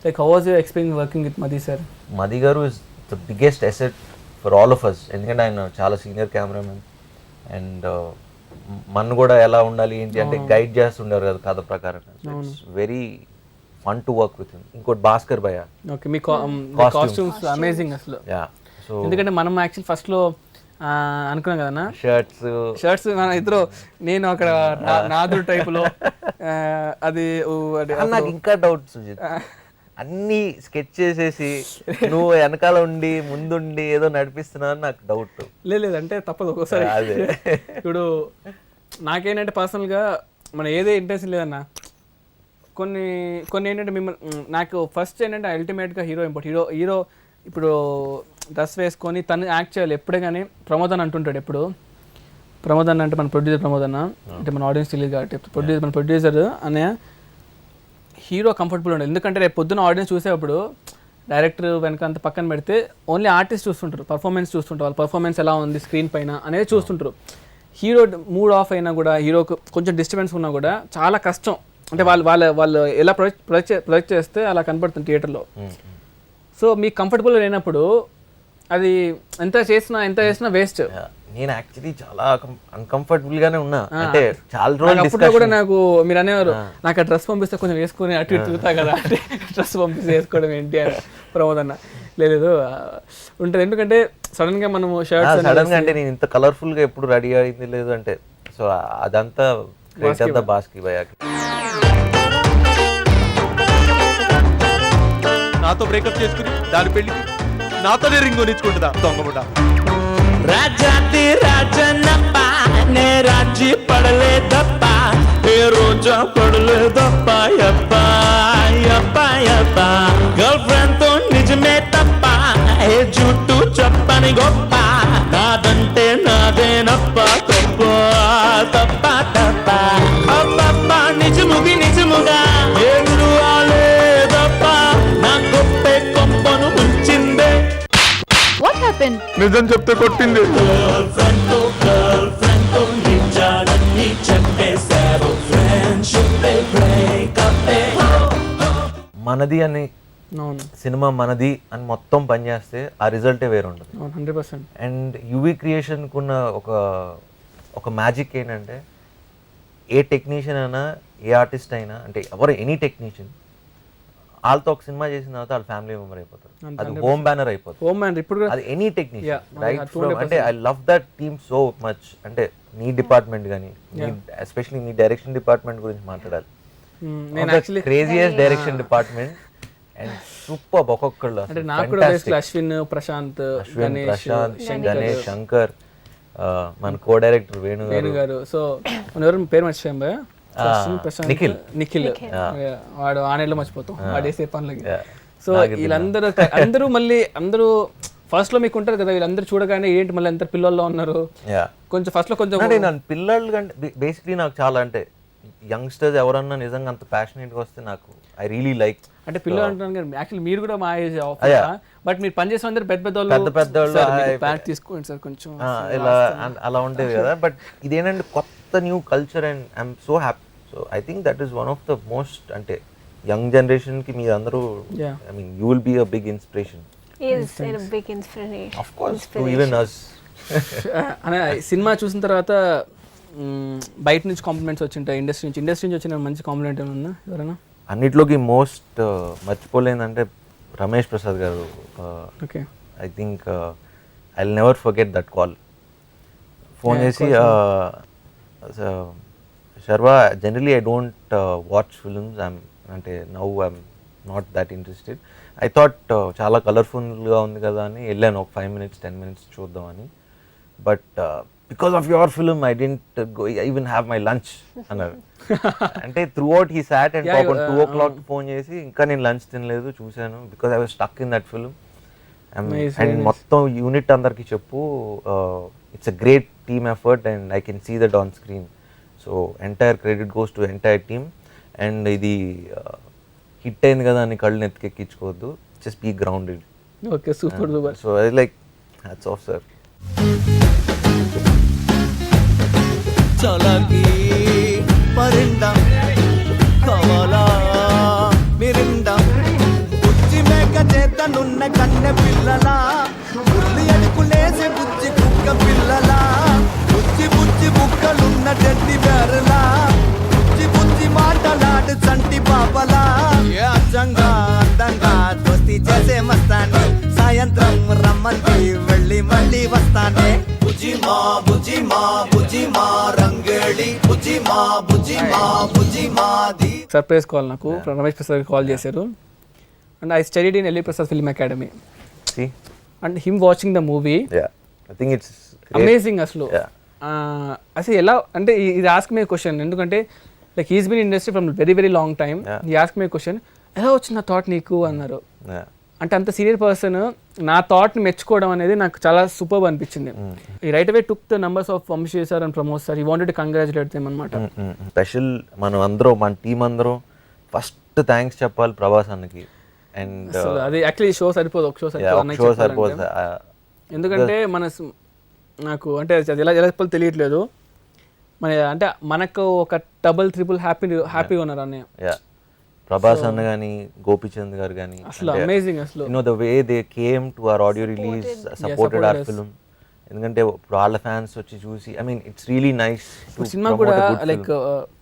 Like how was your experience working with Madhi sir? Madhi గారు is the biggest asset for all of us. ఎందుకంటే ఆయన చాలా senior cameraman and మన కూడా ఎలా ఉండాలి ఏంటి అంటే గైడ్ చేస్తుండారు కదా కథ ప్రకారం. It's very fun to work with him. ఇంకోటి భాస్కర్ భయ్య. ఓకే, మీ కాస్ట్యూమ్స్ అమేజింగ్ అసలు. సో ఎందుకంటే మనం యాక్చువల్ ఫస్ట్ లో అనుకున్నాం కదా షర్ట్స్ మన ఇద్దరు, నేను అక్కడ నాదు టైప్ లో అది నాకు ఇంకా డౌట్ సుజిత్, అన్ని స్కెచ్ చేసేసి నువ్వు వెనకాల ఉండి ముందుండి ఏదో నడిపిస్తున్నావు నాకు డౌట్. లేదు అంటే తప్పదు ఒక్కోసారి. అదే ఇప్పుడు నాకేంటంటే పర్సనల్గా మన ఏదే ఇంటెన్షన్ లేదన్నా, కొన్ని ఏంటంటే మిమ్మల్ని నాకు ఫస్ట్ ఏంటంటే అల్టిమేట్గా హీరో ఇంపార్టెంట్. హీరో ఇప్పుడు డ్రెస్ వేసుకొని తను యాక్ట్ చేయాలి. ఎప్పుడే కానీ ప్రమోద్ అన్న అంటుంటాడు ఎప్పుడు, ప్రమోద్ అన్న అంటే మన ప్రొడ్యూసర్ ప్రమోద్ అన్న అంటే మన ఆడియన్స్ తెలియదు కాబట్టి మన ప్రొడ్యూసర్ అనే హీరో కంఫర్టబుల్ ఉండాలి. ఎందుకంటే రేపు పొద్దున ఆడియన్స్ చూసేటప్పుడు డైరెక్టర్ వెనక అంత పక్కన పెడితే ఓన్లీ ఆర్టిస్ట్ చూస్తుంటారు, పర్ఫార్మెన్స్ చూస్తుంటారు, వాళ్ళ పర్ఫార్మెన్స్ ఎలా ఉంది స్క్రీన్ పైన అనేది చూస్తుంటారు. హీరో మూడ్ ఆఫ్ అయినా కూడా, హీరోకు కొంచెం డిస్టర్బెన్స్ ఉన్నా కూడా చాలా కష్టం. అంటే వాళ్ళు ఎలా ప్రొజెక్ట్ చేస్తే అలా కనపడుతుంది థియేటర్లో. సో మీకు కంఫర్టబుల్ లేనప్పుడు అది ఎంత చేసినా వేస్ట్. నేను యాక్చువల్లీ చాలా అన్కంఫర్టబుల్ గానే ఉన్నా. అంటే చాలా రోజులు అప్పట్లో కూడా నాకు మీరు అనేవారు, నాకు ఆ డ్రెస్ పంపిస్తే కొంచెం వేసుకొని అటు ఇటు తిరుగుతా కదా అంటే డ్రెస్ పంపిస్తే వేసుకోవడం ఏంటి అని ప్రమోద్ అన్న. లేదు ఉంటుంది, ఎందుకంటే సడన్ గా మనము షర్ట్స్ అంటే నేను ఇంత కలర్ఫుల్ గా ఎప్పుడు రెడీ అయింది లేదు అంటే. సో అదంతా బాస్కి భయ్యాకి. నాతో బ్రేకప్ చేసుకుని దాని పెళ్లికి నాతోనే రింగ్ కొనిచ్చుకుంటుందా దొంగముడ. రాజాది రాజనప్ప నే రాజీ పడలేదప్ప, ఏ రోజా పడలేదప్ప, యప్ప యప్ప యప్ప. గర్ల్ ఫ్రెండ్ తో నిజమే తప్ప, ఏ జుట్టు చెప్పని గొప్ప, నాదంటే నాదేనప్ప, తప్ప తప్ప తప్ప. అబ్బప్ప నిజముగా ఎదురు ఆలేదప్ప, నా గొప్పే కొంపను ముంచిందే. What happened? నిజం చెప్తే కొట్టింది. మనది అని సినిమా మనది అని మొత్తం పనిచేస్తే ఆ రిజల్టే వేరు ఉంటుంది. 100%. అండ్ యువి క్రియేషన్కి ఉన్న ఒక మ్యాజిక్ ఏంటంటే ఏ టెక్నీషియన్ అయినా ఏ ఆర్టిస్ట్ అయినా అంటే ఎవరు ఎనీ టెక్నీషియన్ వాళ్ళతో ఒక సినిమా చేసిన తర్వాత వాళ్ళ ఫ్యామిలీ మెంబర్ అయిపోతారు. అది హోమ్ బ్యానర్ అయిపోతుంది. ఇప్పుడు అది ఎనీ టెక్నీషియన్ రైట్. అంటే I love that team so much. అంటే నీ డిపార్ట్మెంట్ కానీ ఎస్పెషల్లీ నీ డైరెక్షన్ డిపార్ట్మెంట్ గురించి మాట్లాడాలి. Craziest direction department and super. ఒక్కొక్కళ్ళు అంటే నాకు కూడా అశ్విన్, ప్రశాంత్, గణేష్, శంకర్, మన కో డైరెక్టర్ వేణు గారు. సో ఎవరు పేరు మర్చిపోయాం భయ్యా, నిఖిల్ వాడు ఆనేళ్ళు మర్చిపోతాం వాడేసే పనులకి. సో వీళ్ళందరూ మళ్ళీ అందరూ ఫస్ట్ లో మీకు ఉంటారు కదా, వీళ్ళందరూ చూడగానే ఏంటి మళ్ళీ ఎంత పిల్లల్లో ఉన్నారు కొంచెం ఫస్ట్ లో కొంచెం. నేను పిల్లలు కంటే బేసిక్లీ నాకు చాలా అంటే యంగ్స్టర్స్ ఎవరన్నా నిజంగా అంత ప్యాషనేట్గా వస్తే నాకు ఐ రియలీ లైక్. అంటే పిల్లలు అంటున్నాను కానీ యాక్చువల్లీ మీరు కూడా మా ఏజ్, బట్ మీరు పనిచేసే అందరు పెద్ద తీసుకోండి సార్ కొంచెం ఇలా అలా ఉండేది కదా. బట్ ఇదేంటంటే కొత్త new culture and I'm so happy. So I think that is one of the most అంటే యంగ్ జనరేషన్ కి మీరు అందరూ I mean you will be a big inspiration. Of course to even us. అనే సినిమా చూసిన తర్వాత బయట నుంచి కాంప్లిమెంట్స్ వచ్చింటాయి, ఇండస్ట్రీ నుంచి వచ్చిన మంచి కాంప్లిమెంట్ ఏమన్నా ఎవరైనా? అన్నిట్లోకి మోస్ట్ మర్చిపోలేదంటే Ramesh Prasad garu. Okay, I think I will never forget that call. Phone చేసి Sharwa generally I don't watch films, అంటే now I'm not that interested. I thought చాలా కలర్ఫుల్గా ఉంది కదా అని వెళ్ళాను ఒక 5 minutes 10 minutes చూద్దామని. But because of your film I didn't even have my lunch అన్నారు. అంటే throughout he sat and 2 o'clock phone చేసి ఇంకా నేను లంచ్ తినలేదు చూశాను because I was stuck in that film. And మొత్తం యూనిట్ అందరికి చెప్పు, it's a great team effort and I can see that on screen. So entire credit goes to entire team. And ఇది hit అయింది కదా అని కళ్ళు నెత్తికెక్కించుకోవద్దు, just be grounded. Okay, super super. So I like hats off sir. చలాకి పరిండా కవలా మిరిండా కన్నె పిల్లలా బుల్లి అడుకులేసే బుజ్జి కుక్క పిల్లలా బుజ్జి బుజ్జి బుక్కలున్న టెడ్డి బేరలా బుజ్జి బుజ్జి మాటలాడు చంటి పాపలా ఏ అచ్చంగా అందంగా దోస్తి చేసే మస్తాని సాయంత్రం రమ్మంది వెళ్ళి మళ్ళీ వస్తానే బుజిమా బుజిమా బుజిమా రంగేళి బుజిమా బుజిమా బుజిమాది సర్ప్రైజ్ కాల్ నాకు రమేష్ ప్రసాద్ కాల్ చేశారు. And I studied in LV Prasad film academy See? And him watching the movie Yeah. I think it's great. Amazing అసలు. Yeah. అసలు ఎలా అంటే ఇది ఆస్క్ మీ క్వశ్చన్, ఎందుకంటే like he's been industry from very very long time. ఈ ask me question, ఎలా వచ్చింది ఆ థాట్ నీకు అన్నారు. Yeah. అంటే అంత సీనియర్ పర్సన్ నా థాట్ని మెచ్చుకోవడం అనేది నాకు చాలా సూపర్ అనిపించింది. I right away took the numbers of Vamsi sir and Pramod sir. I wanted to congratulate them అనమాట. స్పెషల్ మనం అందరం మన టీం అందరం ఫస్ట్ థ్యాంక్స్ చెప్పాలి ప్రభాస్ అన్నకి. అండ్ అసలు అది యాక్చువల్లీ షో సరిపోదు, ఒక షో షో సరిపోదు. ఎందుకంటే నాకు అంటే అది ఎలా ఎలా చెప్పాలో తెలియట్లేదు. అంటే మనకు ఒక డబుల్ ట్రిపుల్ హ్యాపీగా ఉన్నారు అన్నయ్య. ప్రభాస్ అన్న కానీ గోపీచంద్ గారు కానీ అసలు అమేజింగ్ అసలు. The way they came to our audio release, supported hour film. ఎందుకంటే ఇప్పుడు వాళ్ళ ఫ్యాన్స్ వచ్చి చూసి, I mean it's really nice. Cinema కూడా లైక్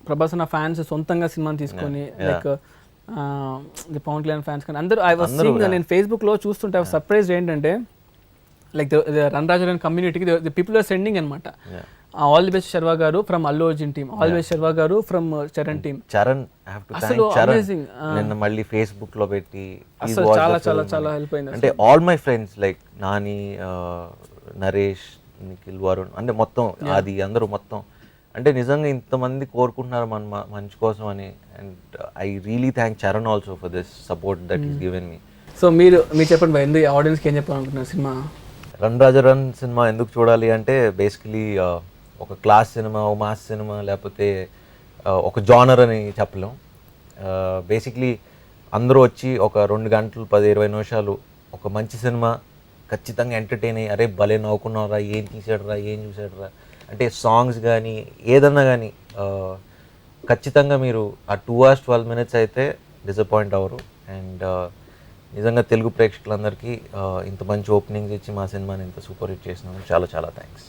ప్రభాస్ అన్న ఫ్యాన్స్ సొంతంగా సినిమాని తీసుకొని లైక్ పవన్ కళ్యాణ్ ఫ్యాన్స్ కానీ అందరూ ఐ వాస్ సీయింగ్, నేను ఫేస్బుక్ లో చూస్తుంటే సర్ప్రైజ్ ఏంటంటే లైక్ రన్ రాజు కమ్యూనిటీకి ది పీపుల్ ఆర్ సెండింగ్ అనమాట. All the best Sharwa garu from Allu Arjun team, all the best Sharwa garu from Charan team. Charan I have to అసలు థాంక్ చరణ్. amazing. నిన్న మళ్ళీ ఫేస్బుక్ లో పెట్టి అసలు చాలా చాలా చాలా హెల్ప్ అయింది. అంటే all my friends like Nani, Naresh, Nikhil, Varun, అంటే మొత్తం అది అందరూ మొత్తం అంటే నిజంగా ఇంతమంది కోరుకుంటున్నారు మన మంచి కోసం అని. And I really thank Charan also for this support that is given me. So మీరు చెప్పండి భయ్, ఎందుకు ఆడియన్స్కి ఏం చెప్పాలనుకుంటున్నారు సినిమా? రన్ రాజా రన్ సినిమా ఎందుకు చూడాలి అంటే బేసికలీ ఒక క్లాస్ సినిమా, ఒక మాస్ సినిమా, లేకపోతే ఒక జానర్ అని చెప్పలేం. బేసిక్లీ అందరూ వచ్చి ఒక 2 గంటలు 10-20 నిమిషాలు ఒక మంచి సినిమా ఖచ్చితంగా ఎంటర్టైన్ అయ్యి, అరే భలే నవ్వుకున్నారా, ఏం తీసాడరా, ఏం చూసాడరా, అంటే సాంగ్స్ కానీ ఏదన్నా కానీ ఖచ్చితంగా మీరు ఆ 2 hours 12 minutes అయితే డిసప్పాయింట్ అవ్వరు. అండ్ నిజంగా తెలుగు ప్రేక్షకులందరికీ ఇంత మంచి ఓపెనింగ్స్ ఇచ్చి మా సినిమాని ఇంత సూపర్ హిట్ చేసినాము. చాలా చాలా థ్యాంక్స్.